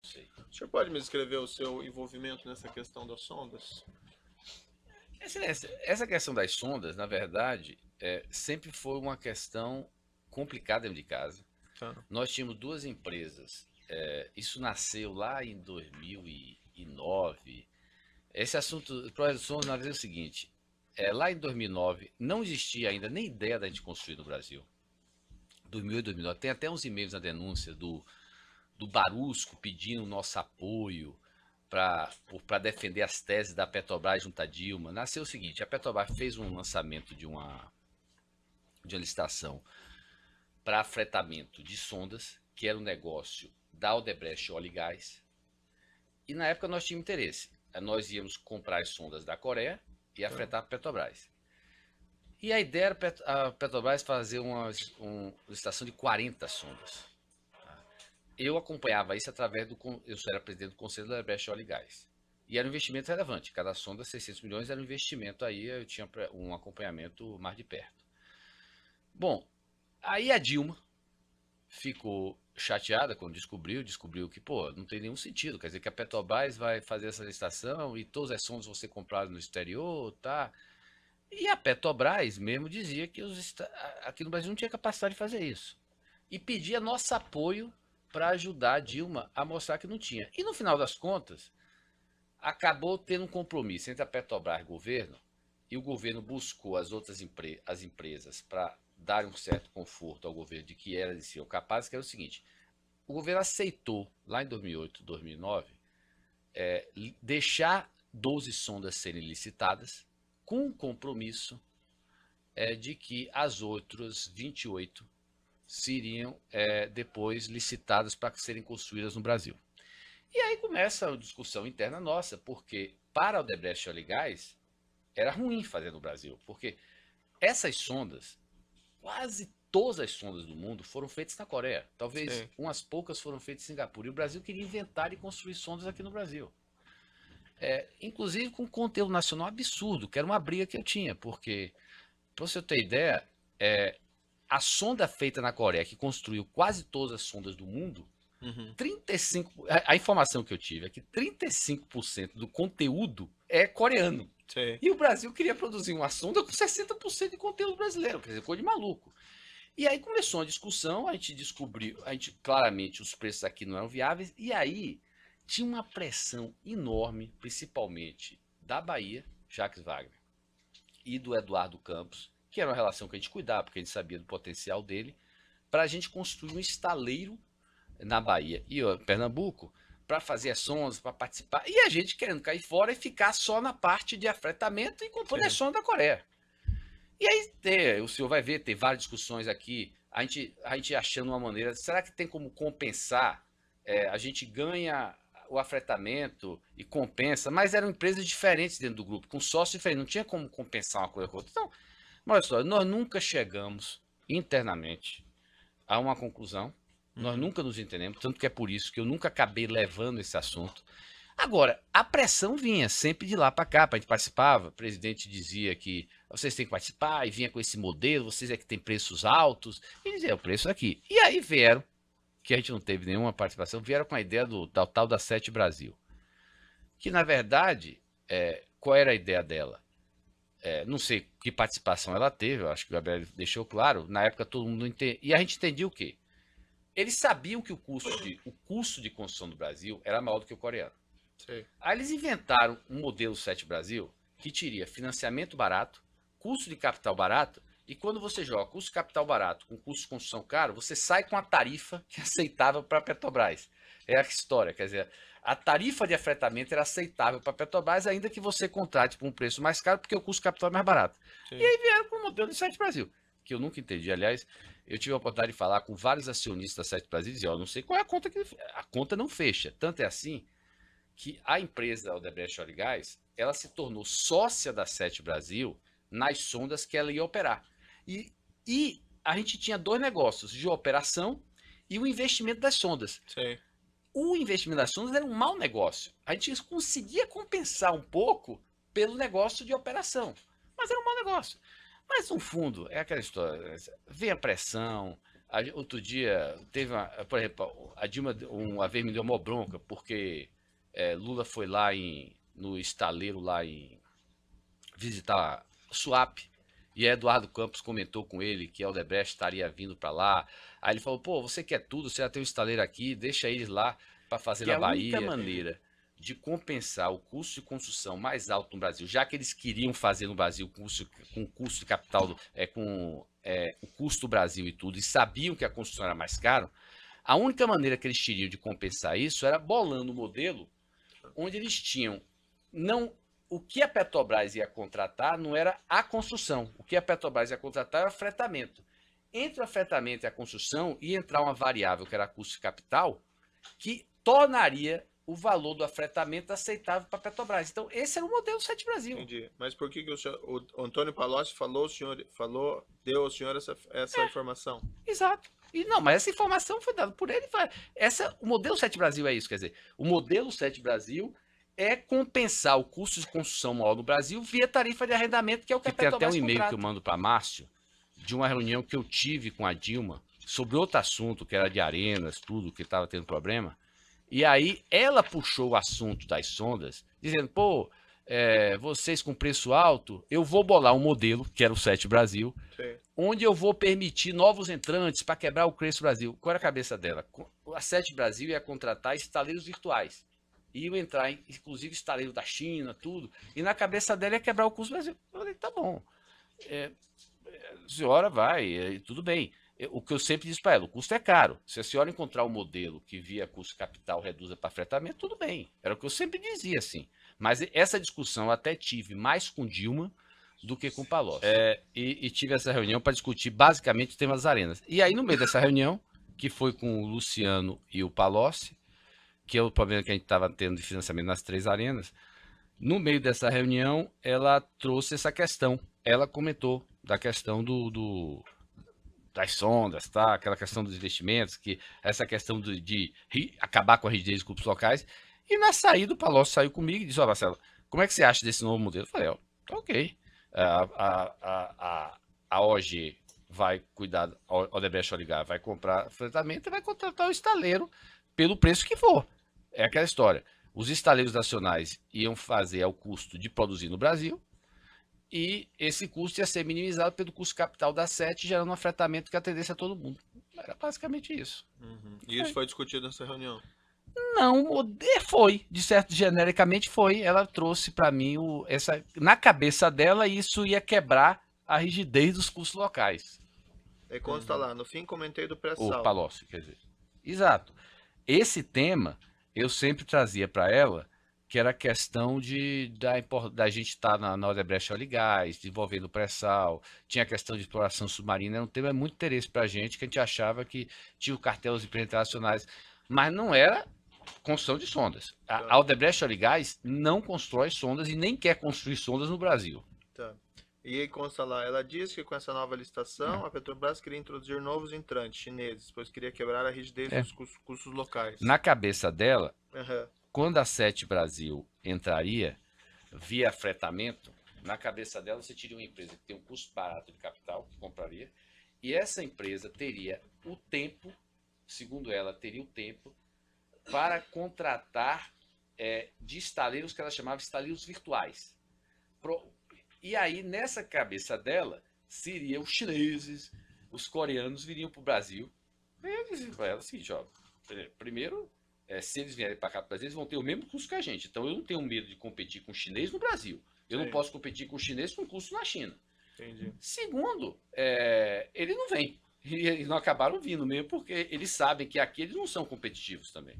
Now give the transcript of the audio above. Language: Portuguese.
sei. O senhor pode me descrever o seu envolvimento nessa questão das sondas? Excelência, essa questão das sondas, na verdade, sempre foi uma questão complicada dentro de casa. Tá. Nós tínhamos duas empresas. Isso nasceu lá em 2009. Esse assunto do projeto de sondas, na verdade, é o seguinte. Lá em 2009, não existia ainda nem ideia da gente construir no Brasil. 2008 e 2009. Tem até uns e-mails na denúncia do Barusco pedindo nosso apoio para defender as teses da Petrobras junto à Dilma. Nasceu o seguinte: a Petrobras fez um lançamento de uma licitação para fretamento de sondas, que era um negócio da Odebrecht Óleo e Gás. E na época nós tínhamos interesse. Nós íamos comprar as sondas da Coreia e afretar a Petrobras. E a ideia era a Petrobras fazer uma licitação de 40 sondas. Eu acompanhava isso através eu era presidente do Conselho da Odebrecht Óleo e Gás. E era um investimento relevante. Cada sonda, 600 milhões, era um investimento aí, eu tinha um acompanhamento mais de perto. Bom, aí a Dilma ficou chateada quando descobriu que, pô, não tem nenhum sentido. Quer dizer que a Petrobras vai fazer essa licitação e todas as sondas vão ser compradas no exterior, tá? E a Petrobras mesmo dizia que aqui no Brasil não tinha capacidade de fazer isso. E pedia nosso apoio para ajudar a Dilma a mostrar que não tinha. E no final das contas, acabou tendo um compromisso entre a Petrobras e o governo, e o governo buscou as outras as empresas para dar um certo conforto ao governo de que elas seriam capazes, que era o seguinte: o governo aceitou, lá em 2008, 2009, deixar 12 sondas serem licitadas, com o compromisso de que as outras 28 seriam depois licitadas para serem construídas no Brasil. E aí começa a discussão interna nossa, porque para o Odebrecht Óleo e Gás era ruim fazer no Brasil, porque essas sondas, quase todas as sondas do mundo foram feitas na Coreia. Talvez Sim. umas poucas foram feitas em Singapura. E o Brasil queria inventar e construir sondas aqui no Brasil. Inclusive com conteúdo nacional absurdo, que era uma briga que eu tinha, porque, para você ter ideia, a sonda feita na Coreia, que construiu quase todas as sondas do mundo, 35, a informação que eu tive é que 35% do conteúdo é coreano. Sim. E o Brasil queria produzir uma sonda com 60% de conteúdo brasileiro, quer dizer, coisa de maluco. E aí começou a discussão, a gente descobriu, claramente os preços aqui não eram viáveis, e aí tinha uma pressão enorme, principalmente da Bahia, Jacques Wagner, e do Eduardo Campos, que era uma relação que a gente cuidava, porque a gente sabia do potencial dele, para a gente construir um estaleiro na Bahia e Pernambuco, para fazer as sondas, para participar, e a gente querendo cair fora e ficar só na parte de afretamento e comprando as sondas da Coreia. E aí o senhor vai ver, tem várias discussões aqui, a gente achando uma maneira, será que tem como compensar? A gente ganha o afretamento e compensa, mas eram empresas diferentes dentro do grupo, com sócios diferentes, não tinha como compensar uma coisa com a outra. Então, olha só, nós nunca chegamos internamente a uma conclusão, nós nunca nos entendemos, tanto que é por isso que eu nunca acabei levando esse assunto. Agora, a pressão vinha sempre de lá para cá, a gente participava, o presidente dizia que vocês têm que participar, e vinha com esse modelo, vocês é que tem preços altos, e dizia, o preço aqui. E aí vieram, que a gente não teve nenhuma participação, vieram com a ideia do tal da Sete Brasil. Que, na verdade, qual era a ideia dela? Não sei que participação ela teve, eu acho que o Gabriel deixou claro, na época todo mundo entendia, e a gente entendia o quê? Eles sabiam que o custo de construção do Brasil era maior do que o coreano. Sim. Aí eles inventaram um modelo Sete Brasil que teria financiamento barato, custo de capital barato, e quando você joga custo de capital barato com custo de construção caro, você sai com a tarifa que é aceitável para a Petrobras. É a história, quer dizer, a tarifa de afretamento era aceitável para a Petrobras, ainda que você contrate por um preço mais caro, porque o custo de capital é mais barato. Sim. E aí vieram com o modelo de Sete Brasil, que eu nunca entendi. Aliás, eu tive a oportunidade de falar com vários acionistas da Sete Brasil e dizer, não sei qual é a conta que a conta não fecha. Tanto é assim que a empresa Odebrecht Óleo e Gás, ela se tornou sócia da Sete Brasil nas sondas que ela ia operar. E a gente tinha dois negócios, de operação e o investimento das sondas. Sim. O investimento das sondas era um mau negócio. A gente conseguia compensar um pouco pelo negócio de operação, mas era um mau negócio. Mas no fundo, é aquela história, vem a pressão, Outro dia, teve por exemplo, a Dilma uma vez me deu uma bronca, porque Lula foi lá no estaleiro lá em visitar Suape, e Eduardo Campos comentou com ele que a Odebrecht estaria vindo para lá. Aí ele falou, pô, você quer tudo, você já tem um estaleiro aqui, deixa eles lá para fazer na Bahia. Que a única maneira de compensar o custo de construção mais alto no Brasil, já que eles queriam fazer no Brasil com custo de capital, com o custo do Brasil e tudo, e sabiam que a construção era mais caro, a única maneira que eles teriam de compensar isso era bolando um modelo onde eles tinham não o que a Petrobras ia contratar não era a construção. O que a Petrobras ia contratar era o fretamento. Entre o afetamento e a construção ia entrar uma variável que era custo de capital, que tornaria o valor do afretamento aceitável para a Petrobras. Então, esse era o modelo Sete Brasil. Entendi. Mas por que o Antônio Palocci deu ao senhor essa informação? Exato. E não, mas essa informação foi dada por ele. O modelo Sete Brasil é isso, quer dizer, o modelo Sete Brasil é compensar o custo de construção maior no Brasil via tarifa de arrendamento, que é o que a Petrobras contrata. Tem até um e-mail que eu mando para Márcio, de uma reunião que eu tive com a Dilma, sobre outro assunto, que era de arenas, tudo, que estava tendo problema. E aí ela puxou o assunto das sondas, dizendo, pô, vocês com preço alto, eu vou bolar um modelo, que era o Sete Brasil, sim, onde eu vou permitir novos entrantes para quebrar o preço Brasil. Qual era a cabeça dela? A Sete Brasil ia contratar estaleiros virtuais. Iam entrar, inclusive, estaleiro da China, tudo. E na cabeça dela ia quebrar o custo do Brasil. Eu falei, tá bom. A senhora vai, tudo bem. O que eu sempre disse para ela, o custo é caro. Se a senhora encontrar um modelo que via custo capital reduza para fretamento, tudo bem. Era o que eu sempre dizia, assim. Mas essa discussão eu até tive mais com Dilma do que com Palocci. E tive essa reunião para discutir basicamente o tema das arenas. E aí, no meio dessa reunião, que foi com o Luciano e o Palocci, que é o problema que a gente estava tendo de financiamento nas 3 arenas, no meio dessa reunião, ela trouxe essa questão. Ela comentou da questão das sondas, tá? Aquela questão dos investimentos, que essa questão de acabar com a rigidez dos grupos locais. E na saída, o Palocci saiu comigo e disse, Marcelo, como é que você acha desse novo modelo? Eu falei, tá ok. A OG vai cuidar, a Odebrecht Oligar vai comprar fretamento e vai contratar o estaleiro pelo preço que for. É aquela história. Os estaleiros nacionais iam fazer ao custo de produzir no Brasil e esse custo ia ser minimizado pelo custo capital da SET, gerando um afetamento que atendesse a todo mundo. Era basicamente isso. Uhum. E isso foi discutido nessa reunião? Não, foi. De certo, genericamente foi. Ela trouxe para mim, na cabeça dela, isso ia quebrar a rigidez dos custos locais. E consta lá, no fim comentei do pré-sal. O Palocci, quer dizer. Exato. Esse tema eu sempre trazia para ela, que era a questão da gente estar na Odebrecht Óleo e Gás, desenvolvendo o pré-sal, tinha a questão de exploração submarina, era um tema de muito interesse para a gente, que a gente achava que tinha o cartel dos empresas internacionais, mas não era construção de sondas. A Odebrecht Óleo e Gás não constrói sondas e nem quer construir sondas no Brasil. Tá. E aí consta lá, ela diz que com essa nova licitação, a Petrobras queria introduzir novos entrantes chineses, pois queria quebrar a rigidez dos custos locais. Na cabeça dela, quando a Sete Brasil entraria via fretamento, na cabeça dela você teria uma empresa que tem um custo barato de capital, que compraria, e essa empresa teria o tempo, segundo ela, teria o tempo para contratar de estaleiros que ela chamava de estaleiros virtuais. E aí, nessa cabeça dela, seriam os chineses, os coreanos viriam para o Brasil. E eu disse para ela o seguinte, primeiro, se eles vierem para cá para o Brasil, eles vão ter o mesmo custo que a gente. Então, eu não tenho medo de competir com o chinês no Brasil. Eu não posso competir com o chinês com custo na China. Entendi. Segundo, ele não vem. E eles não acabaram vindo mesmo, porque eles sabem que aqui eles não são competitivos também.